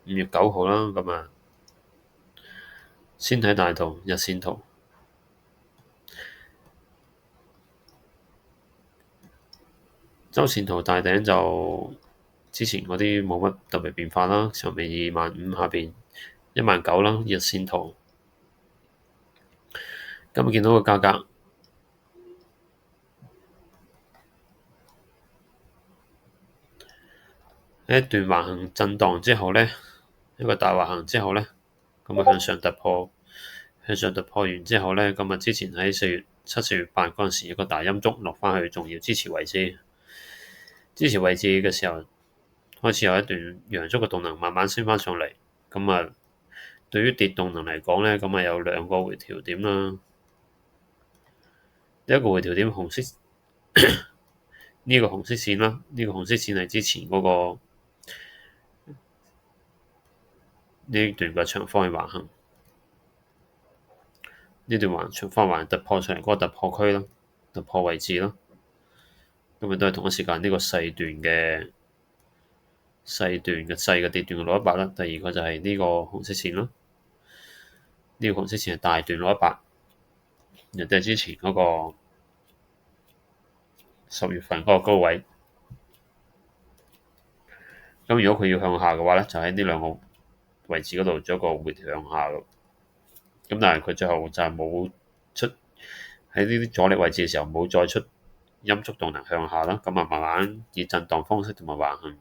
5月9號啦，咁啊先睇大圖日線圖，週線圖大頂就之前嗰啲冇乜特別變化啦，上面25,000下邊19,000啦，日線圖。今日見到個價格喺一段橫行震盪之後呢，一個大橫行之後呢，咁啊向上突破，向上突破完之後呢，咁啊之前喺7、4月、8嗰陣時一個大陰燭落返去重要支持位置，支持位置嘅時候開始有一段陽燭嘅動能慢慢升返上嚟，咁啊對於跌動能嚟講呢，咁啊有兩個回調點啦，第一個回調點紅色呢個紅色線啦，呢個紅色線係之前嗰個呢段嘅長方形橫行。呢段長方橫突破出嚟嗰個突破區啦，突破位置啦，咁咪都係同一時間呢個細段嘅細嘅跌段嘅618啦。第二個就係呢個紅色線啦，呢個紅色線係大段618，亦都係之前嗰個10月份嗰個高位。咁如果佢要向下嘅話咧，就喺呢兩個位置嗰度做一個回調向下咯。咁但係佢最後就係冇出喺呢啲阻力位置嘅時候冇再出陰燭動能向下啦，咁啊慢慢以震盪方式同埋橫行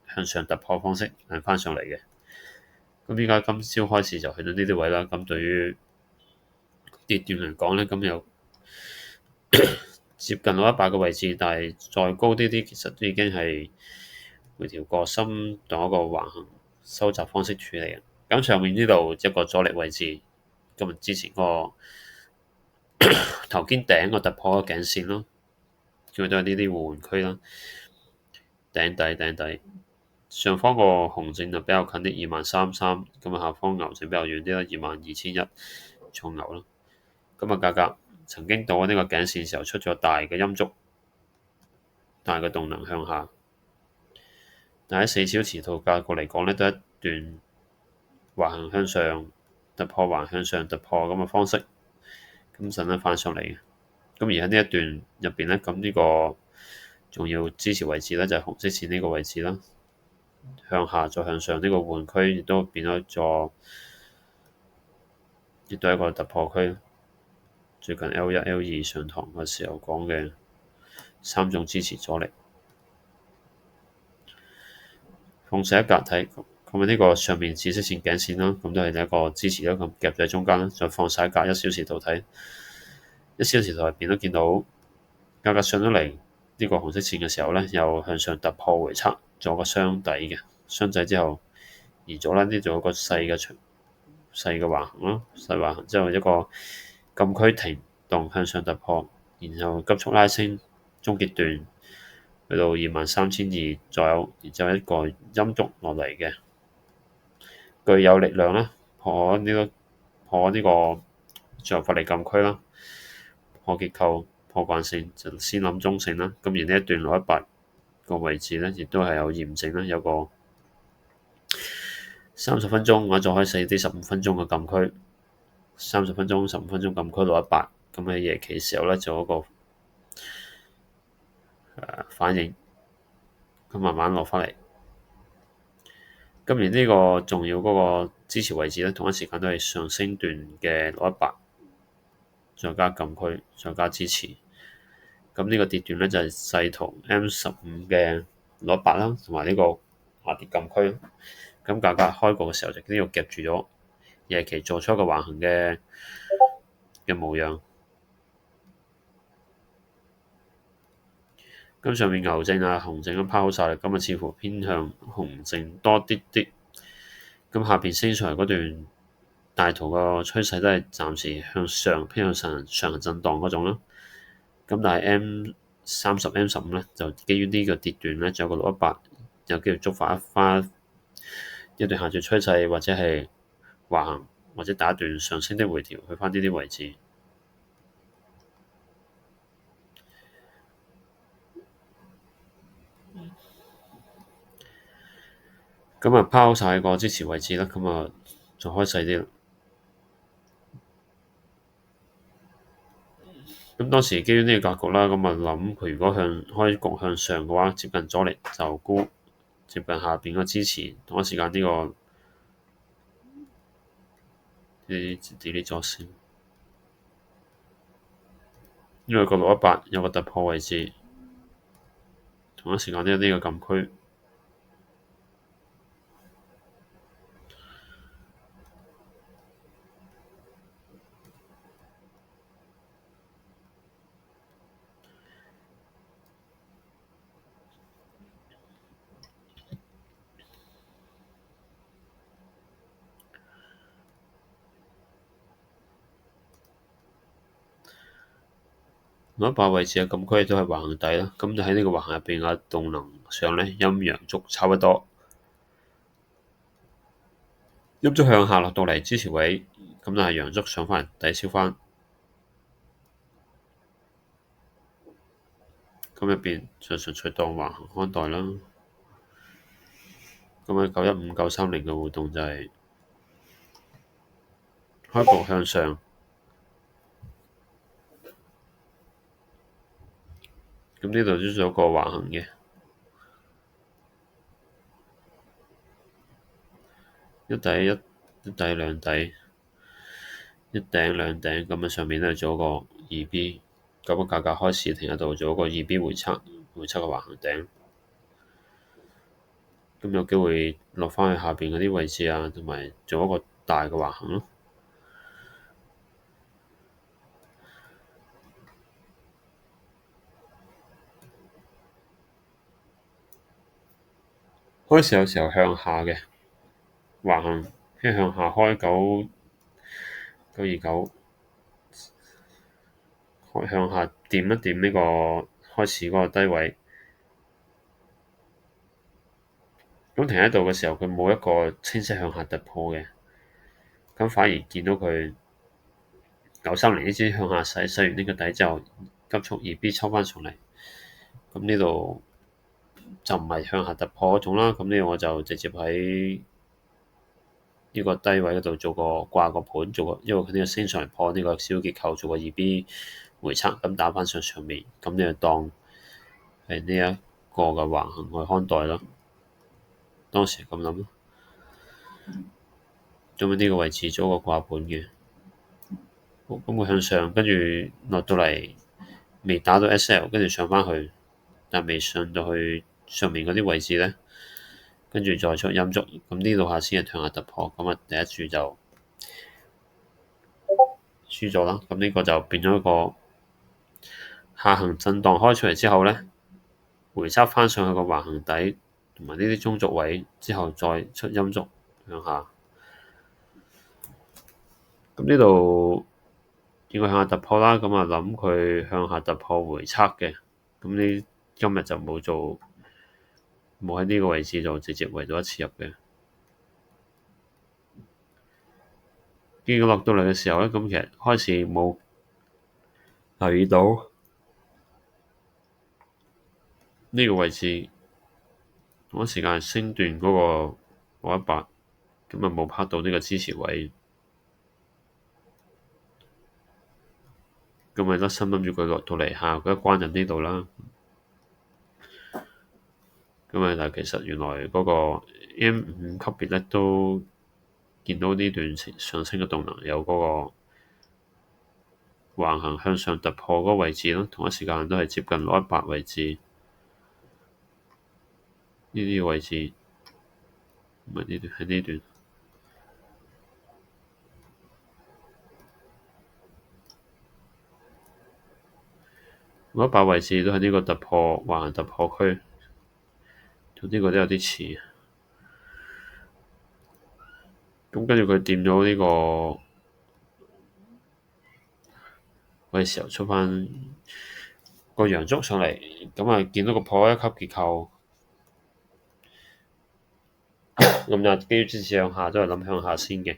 向上突破方式行翻上嚟嘅。咁依家今朝開始就去到呢啲位啦。咁對於跌段嚟講咧，咁有接近618嘅位置，但係再高啲啲，其實都已經係回調過深，當一個橫行收窄方式處理嘅。咁上面呢度一個阻力位置，今日之前個頭肩頂個突破個頸線咯，主要都係呢啲互換區啦，頂底，上方個紅線就比較近啲23,300，咁啊下方牛線比較遠啲啦，22,100重牛啦。咁啊價格曾經到呢個頸線時候出咗大嘅陰燭，大嘅動能向下，但喺4小時圖價格嚟講咧，都一段橫行向上突破，橫向上突破咁嘅方式，咁陣間翻上嚟嘅。咁而喺呢一段入邊咧，咁呢個重要支持位置咧就係紅色線呢個位置啦，向下再向上呢個換區亦都變咗亦都係一個突破區。最近 L1、L2 上堂嘅時候講嘅3種支持阻力，放細一格睇，咁啊呢個上面紫色線頸線啦，咁都係一個支持啦，咁夾喺中間啦。再放細一格1小時圖睇，1小時圖入邊都見到價格上咗嚟呢個紅色線嘅時候咧，又向上突破回測咗個雙底嘅雙底之後移咗啦，呢度有個細嘅橫行咯，細橫行之後一個禁區停動向上突破，然後急速拉升，終結段去到23,200左右，然之後一個陰燭落嚟嘅，具有力量啦，破呢個最後發力禁區啦，破結構破慣性就先諗中性啦。咁而呢一段618個位置咧，亦都係有驗證啦，有個30分鐘或者再開細啲15分鐘嘅禁區，30分鐘、15分鐘禁區618，咁喺夜期時候咧做一個反應，咁慢慢落返嚟。咁而呢個重要嗰個支持位置咧，同一時間都係上升段嘅618，再加禁區，再加支持。咁呢個跌段咧就係細圖 M15嘅618啦，同埋呢個下跌禁區。咁價格開過嘅時候就呢度夾住咗，夜期做出一個橫行嘅模樣。咁上面牛證啊、熊證都拋好晒啦，咁啊似乎偏向熊證多啲啲。咁下邊升上嚟嗰段大圖個趨勢都係暫時向上偏向上行震盪嗰種啦。咁但係 M15咧就基於呢個跌段咧，仲有個618有機會觸發翻一段下跌趨勢，或者係橫行，或者打一段上升的回調去翻呢啲位置。咁啊拋晒個支持位置啦，咁啊就開細啲啦。咁當時基於呢個格局啦，咁啊諗佢如果開局向上嘅話，接近阻力就沽，接近下邊個支持，同一時間呢個你 delete 咗先，因為個618有個突破位置，同一時間呢個禁區。618位置嘅禁區都係橫行底啦，咁就喺呢個橫行入邊嘅動能上咧，陰陽燭差不多，陰燭向下落到嚟支持位，咁但係陽燭上翻嚟抵消翻，咁入邊就純粹當橫行看待啦。咁喺915、930嘅互動就係開局向上，咁呢度都有個橫行嘅一底一底兩底，一頂兩頂，咁啊上面咧做一個二 B，咁個價格開始停喺度做一個二 B 回測嘅橫行頂，咁有機會落翻去下邊嗰啲位置啊，同埋做一個大嘅橫行咯。開始有時候向下嘅橫行，跟住向下開929，向下掂一掂呢個開始嗰個低位。咁停喺度嘅時候，佢冇一個清晰向下突破嘅，咁反而見到佢930呢支向下洗完呢個底之後，急速2 B 抽翻上嚟，咁呢度就唔係向下突破嗰種啦。咁呢個我就直接喺呢個低位嗰度做個掛個盤，因為佢呢個升上嚟破呢個小結構，做個2 B 回測，咁打翻上面，咁你就當係呢一個嘅橫行去看待咯。當時咁諗咯，咁喺呢個位置做個掛盤嘅，咁佢向上，跟住落到嚟未打到 SL，跟住上翻去，但未上到去上面嗰啲位置咧，跟住再出陰燭，咁呢度下先係向下突破，咁啊第一注就輸咗啦。咁呢個就變咗一個下行震盪開出嚟之後咧，回測翻上去個橫行底同埋呢啲中軸位之後再出陰燭向下，咁呢度應該向下突破啦。咁啊諗佢向下突破回測嘅，咁呢今日就冇喺呢個位置就直接圍到一次入嘅。結果落到嚟嘅時候咧，咁其實開始冇留意到呢個位置同一時間升段嗰個618，咁啊冇拍到呢個支持位，咁咪得心諗住佢落到嚟下佢一關入呢度啦。咁啊，但係其實原來嗰個 M5 級別咧都見到呢段上升嘅動能，有嗰個橫行向上突破嗰個位置咯，同一時間都係接近618位置，呢啲位置唔係呢段，係呢段618位置都係呢個突破橫行突破區，同呢個都有啲似。咁跟住佢掂咗呢個嘅時候出翻個陽燭上嚟，咁啊見到個破一級結構，咁就基於支持向下都係諗向下先嘅。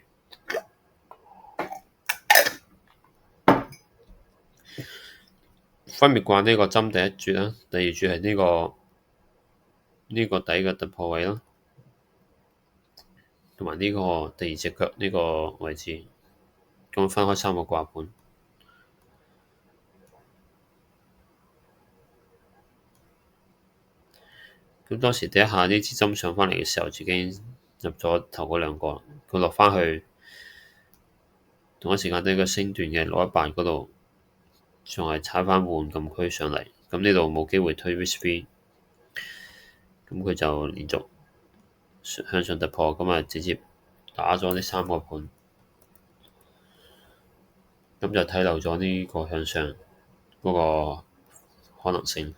分別掛呢個針第一注啦，第二注係呢個底嘅突破位咯。同埋呢個第二隻腳呢個位置，咁分開三個掛盤。咁當時第一下呢支針上返嚟嘅時候，已經入咗頭嗰兩個，佢落返去同一時間呢個升段嘅618嗰度，仲係踩返換禁區上嚟，咁呢度冇機會推 risk-free，咁佢就連續向上突破，咁啊直接打咗呢三個盤，咁就睇漏咗呢個向上嗰個可能性。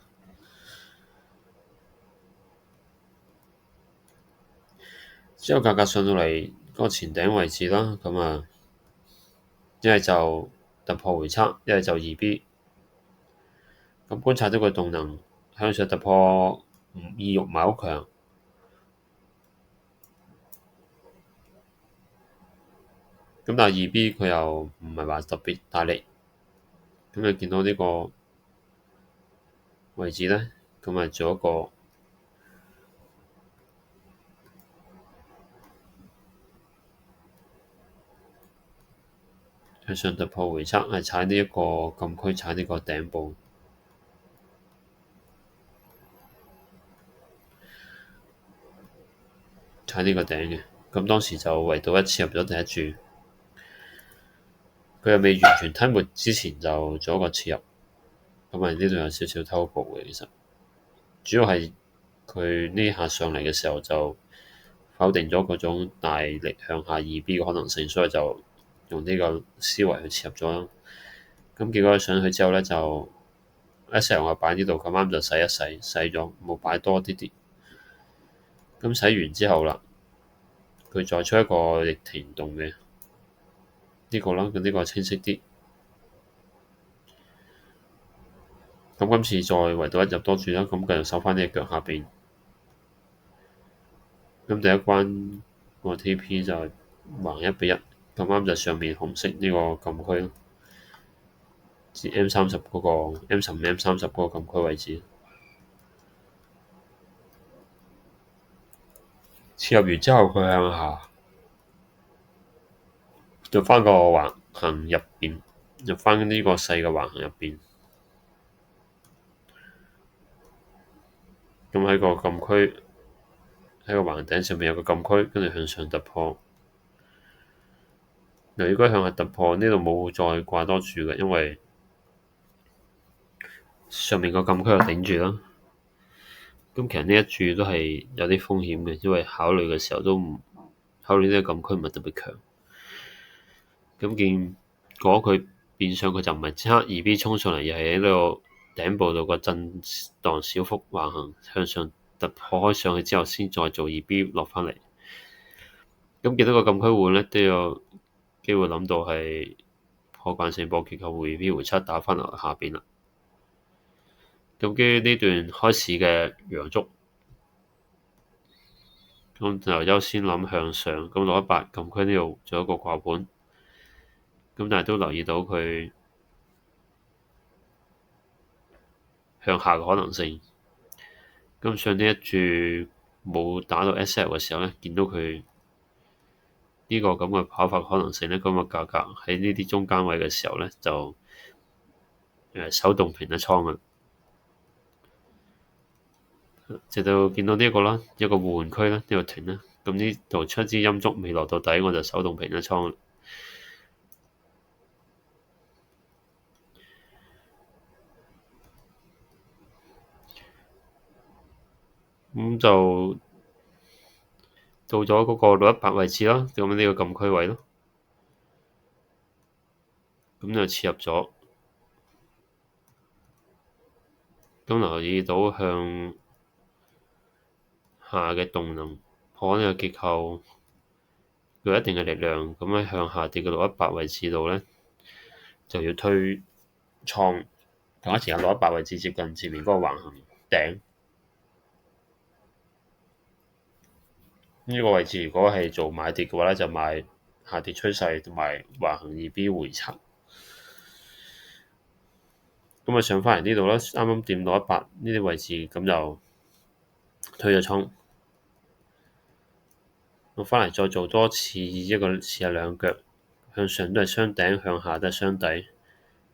之後價格上到嚟嗰個前頂位置啦，咁啊一係就突破回測，一係就2B。咁觀察到個動能向上突破意欲唔係好強，咁但係2B佢又唔係話特別大力，咁你見到呢個位置咧，咁啊做一個向上突破回測，係踩呢一個禁區，踩呢個頂部，踩呢個頂嘅。咁當時就圍到一次入咗第一注，佢又未完全吞沒之前就做一個切入，咁啊呢度有少少偷步嘅，其實主要係佢呢下上嚟嘅時候就否定咗嗰種大力向下2B嘅可能性，所以就用呢個思維去切入咗。咁結果上去之後咧，就一成我擺呢度，咁啱就洗一洗，洗咗冇擺多啲啲。咁洗完之後啦，佢再出一個逆停動嘅呢個啦，咁呢個清晰啲。咁今次再圍到一入多注啦，咁繼續守翻呢隻腳下邊。咁第一關個 TP 就係橫1:1，咁啱就上面紅色呢個禁區咯，至 M30嗰個 M15、M30嗰個禁區位置。切入完之後，佢向下入翻個橫行入邊，入翻呢個細嘅橫行入邊。咁喺個禁區，喺個橫頂上面有個禁區，跟住向上突破。嗱，如果向下突破，呢度冇再掛多注嘅，因為上面個禁區又頂住啦。咁其實呢一注都係有啲風險嘅，因為考慮嘅時候都唔考慮呢個禁區唔係特別強。咁見果佢變相佢就唔係即刻2B 衝上嚟，而係喺呢個頂部度個震盪小幅橫行向上突破開上去之後，先再做2B 落返嚟。咁見到個禁區換咧，都有機會諗到係破慣性波結構會 2B 回測打返落下邊啦。咁基於呢段開始嘅陽燭，咁就優先諗向上，咁618禁區呢度做一個掛盤。咁但係都留意到佢向下嘅可能性。咁上呢一注冇打到 SL 嘅時候咧，見到佢呢個咁嘅跑法可能性咧，咁嘅價格喺呢啲中間位嘅時候咧，就手動平一倉嘅。直到見到呢一個啦，一個換區啦，呢個停啦，咁呢度出支陰燭未落到底，我就手動平一倉。咁就到咗嗰個618位置啦，咁呢個禁區位咯，咁就切入咗。咁留意到向下嘅動能破呢個結構有一定嘅力量，咁喺向下跌嘅618位置度咧，就要推倉。同一時間618位置接近前面嗰個橫行頂，呢個位置如果係做買跌嘅話咧，就買下跌趨勢同埋橫行2B 回測。咁啊上返嚟呢度啦，啱啱掂618呢啲位置，咁就推咗倉。落翻嚟再做多次一個試下兩腳向上都係雙頂，向下都係雙底，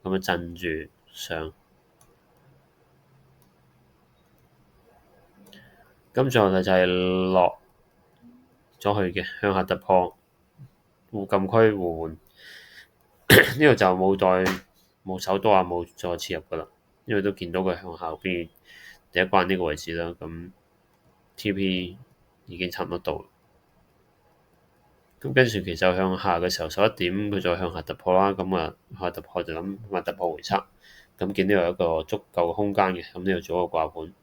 咁樣震住上。咁最後就係落咗去嘅向下突破禁區互換，呢度就冇手多啊，冇再切入噶啦，因為都見到佢向下邊第一關呢個位置啦。咁 TP 已經差唔多到，咁跟住其實向下嘅時候11點佢再向下突破啦。咁啊向下突破就諗話突破回測，咁見到有一個足夠嘅空間嘅，咁呢度做一個掛盤。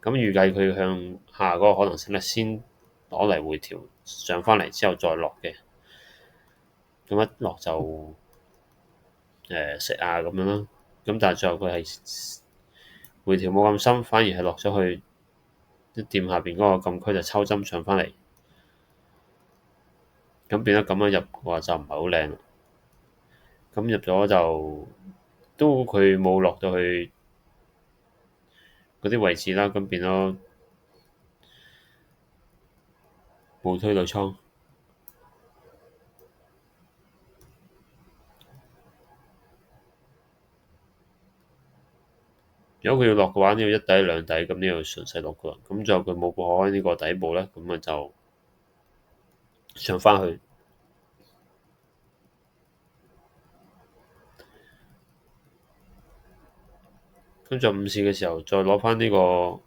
咁預計佢向下嗰個可能性咧，先攞嚟回調上翻嚟之後再落嘅。咁一落就食啊咁樣啦。咁但係最後佢係回調冇咁深，反而係落咗去一掂下邊嗰個禁區就抽針上翻嚟。咁變咗咁樣入嘅話就唔係好靚。咁入咗就都佢冇落到去嗰啲位置啦。咁變咗冇推到倉。如果佢要落嘅話，呢度一底兩底，咁呢度順勢落噶啦。咁最後佢冇破開呢個底部咧，咁啊就上翻去。咁就午市嘅時候，再攞翻呢條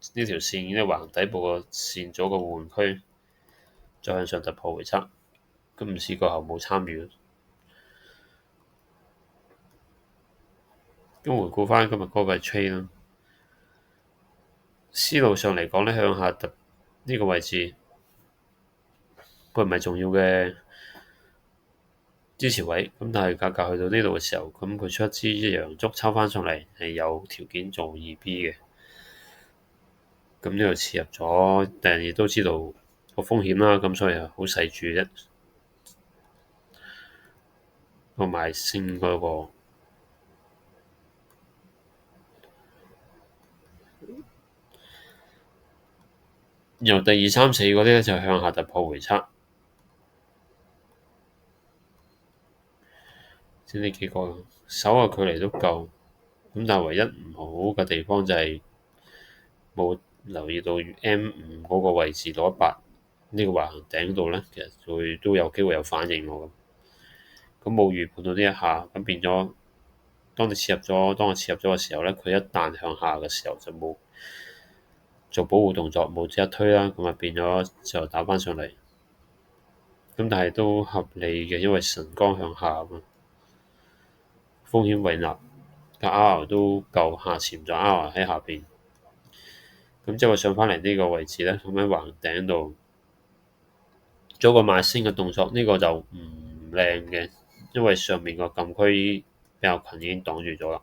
線，呢橫底部個線做個換區，再向上突破回測。咁午市過後冇參與。咁回顧翻今日嗰個 trade 啦，思路上嚟講咧，向下突呢個位置，佢唔係重要嘅支持位。咁但係價格去到呢度嘅時候，咁佢出一支一陽燭抽翻上嚟，係有條件做2B 嘅。咁呢度切入咗，但係亦都知道個風險啦，咁所以係好細注啫。個賣升嗰個由第二三四嗰啲咧就向下突破回測，先呢幾個手嘅距離都夠。咁但係唯一唔好嘅地方就係冇留意到 M5嗰個位置618呢個橫行頂度咧，其實佢都有機會有反應喎。咁冇預判到呢一下，咁變咗當我切入咗嘅時候咧，佢一旦向下嘅時候就冇做保護動作，冇即刻推啦，咁啊變咗就打翻上嚟。咁但係都合理嘅，因為晨光向下啊嘛，風險胃納個 R 都夠下潛咗 R 喺下邊。咁之後上翻嚟呢個位置咧，咁喺橫頂度做個賣升嘅動作，呢個就唔靚嘅，因為上面個禁區比較近已經擋住咗啦。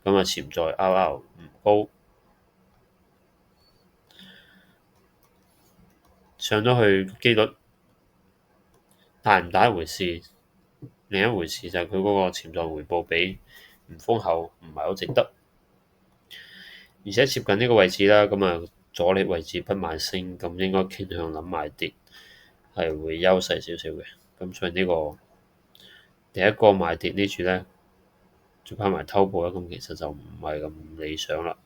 咁啊潛在 R 唔高，上咗去機率大唔大一回事，另一回事就係佢嗰個潛在回報比唔豐厚，唔係好值得。而且接近呢個位置啦，咁啊阻力位置不賣升，咁應該傾向諗買跌，係會優勢少少嘅。咁所以呢個第一個買跌呢處咧，再加埋偷步啦，咁其實就唔係咁理想啦。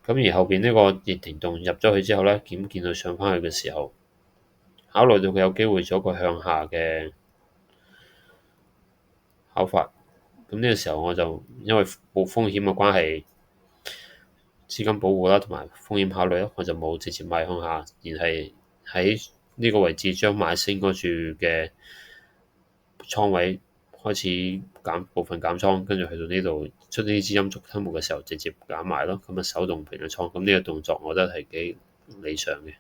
咁而後邊呢個熱停動入咗去之後咧，見佢上翻去嘅時候，考慮到佢有機會做一個向下嘅考法，咁呢個時候我就因為冇風險嘅關係，資金保護啦，同埋風險考慮啦，我就冇直接買向下，而係喺呢個位置將買升嗰處嘅倉位開始部分減倉，跟住去到呢度出呢啲資金觸吞沒嘅時候，直接減埋咯。咁啊手動平咗倉，咁呢個動作我覺得係幾理想嘅，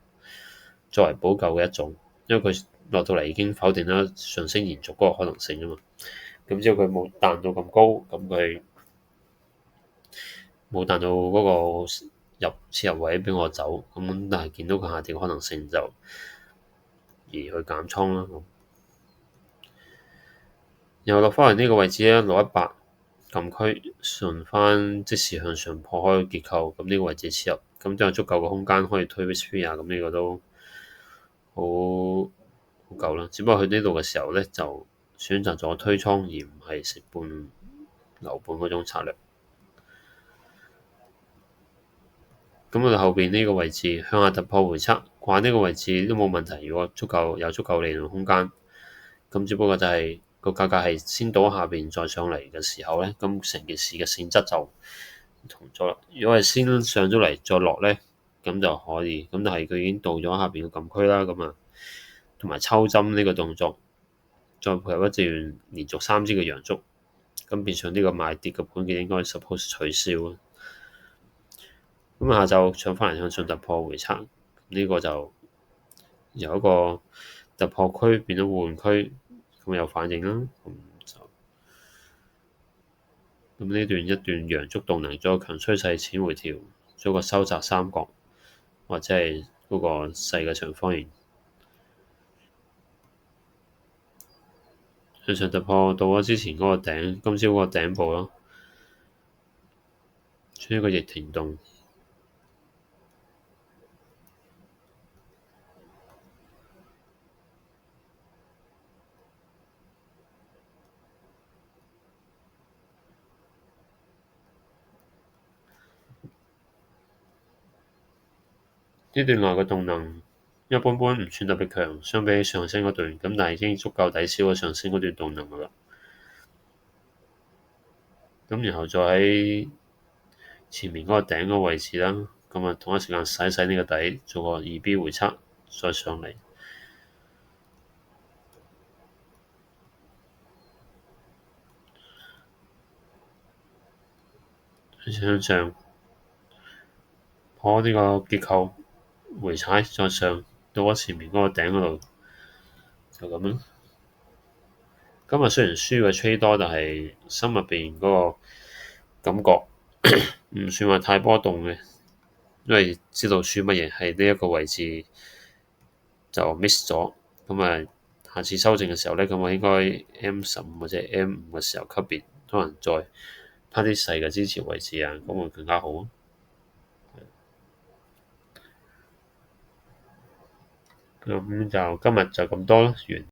作為補救嘅一種，因為佢落到嚟已經否定啦上升延續嗰個可能性啊嘛。咁之後佢冇彈到咁高，咁佢冇彈到嗰個切入位畀我走，咁但係見到佢下跌嘅可能性就而去減倉啦。然後落翻嚟呢個位置咧，618禁區順翻即時向上破開結構，咁呢個位置切入，咁都有足夠嘅空間可以推 risk free 啊，咁呢個都好好夠啦。只不過去呢度嘅時候咧，就選擇咗推倉而唔係食半留半嗰種策略。咁我哋後邊呢個位置向下突破回測，掛呢個位置都冇問題。如果有足夠利潤空間，咁只不過就係個價格係先到下邊再上嚟嘅時候咧，咁成件事嘅性質就唔同咗啦。如果係先上咗嚟再落咧，咁就可以。咁但係佢已經到咗下邊嘅禁區啦，咁啊，同埋抽針呢個動作，再配合一段連續3支嘅陽燭，咁變相呢個買跌嘅盤嘅應該 suppose 取消啊。咁下晝上翻嚟向上突破回測，呢個就由一個突破區變咗換區，咁有反應啦。咁呢段一段陽燭動能，再強趨勢淺回調，做個收窄三角或者係嗰個細嘅長方形向上突破到咗之前嗰個頂，今朝嗰個頂部咯，出一個逆停動。呢段內嘅動能一般般，唔算特別強，相比起上升嗰段，咁但係已經足夠抵消咗上升嗰段動能㗎啦。咁然後再喺前面嗰個頂嗰個位置啦，咁啊同一時間洗洗呢個底，做個2B 回測，再上嚟向上破呢個結構回踩，再上到我前面嗰個頂嗰度，就咁樣。今日雖然輸嘅 trade 多，但係心入邊嗰個感覺唔算話太波動嘅，因為知道輸乜嘢係呢一個位置就 miss 咗。咁啊，下次修正嘅時候咧，咁我應該 M15或者 M5嘅時候級別，可能再拋啲細嘅支持位置啊，咁會更加好。咁就今日就咁多啦，完。